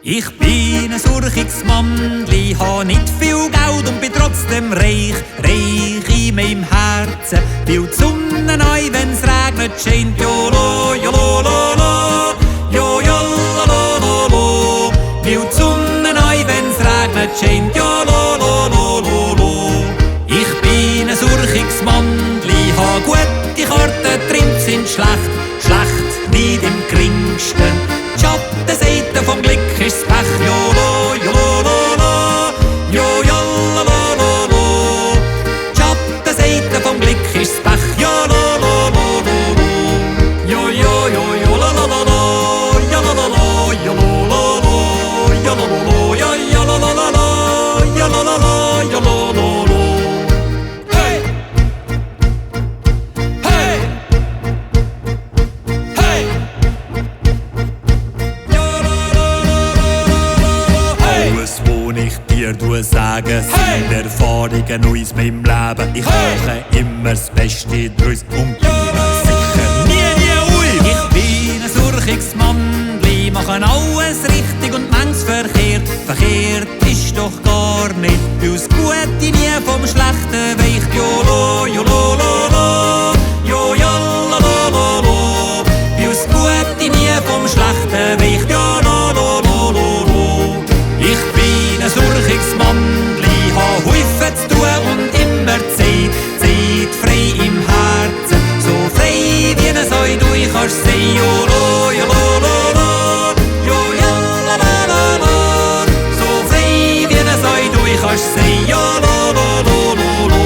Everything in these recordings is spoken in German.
Ich bin ein urchiges Mandli, ha nicht viel Geld und bin trotzdem reich. Reich in meinem Herzen, weil die Sonne neu, wenn's regnet, scheint. Jolo, jolo, lolo, jo, jolo, lolo, weil die Sonne neu, wenn's regnet, scheint. Jolo, lolo, lolo. Ich bin ein urchiges Mandli, ha gute Karten, Trimms sind schlecht, schlecht, nicht im geringsten. Die Schattenseite vom Glück ist das Pech. Jolo, jolo, lolo, jo, jolo, lolo. Die Schattenseite vom Glück ist das Pech. Jolo, lolo, jo, jo, jo, jo, lolo, jolo, jolo, jolo, jolo, jo, jolo, jolo, jolo. Hey, hey, hey. Alles, was ich dir sage, sind Erfahrungen aus meinem Leben. Ich mache immer das Beste draus und bin sicher nie ui. Ich bin ein urchiges Mandli, mache alles richtig und manches verkehrt. Verkehrt ist doch gar nicht, weil das Gute nie vom Schlechten weicht. Jolo, jolo, lolo, jo, jolo, lolo, weil das Gute nie vom Schlechten weicht. Jolo, lolo, lolo. Ich bin ein urchiges Mandli, ha Häufe zu tun und immer Zeit frei im Herzen. So frei wie ein Säu, du kannst sein. Jolo, jolo, lolo, jo, jolo, lolo. So frei wie ein Säu, du kannst sein. Jolo, lolo, lolo.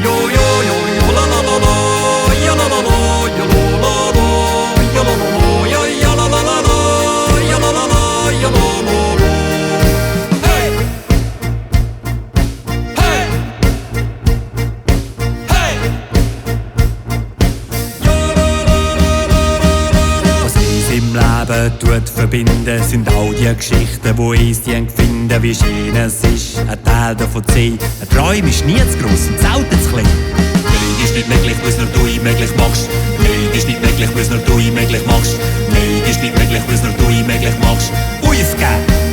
Jo, jo, jo, jolo, lolo, jolo, lolo, jolo, lolo, jolo, lolo, jo, jolo, lolo, jolo, lolo, jolo, lolo. Leben tut verbinden, sind all die Geschichten, wo uns die finden. Wie schön es ist, ein Teil davon zu sein. Ein Träum ist nie zu gross und selten zu klein. Nein, ist nicht möglich, was nur du möglich machst. Nein, ist nicht möglich, was nur du möglich machst. Nein, ist nicht möglich, was nur du möglich machst. Aufgeben!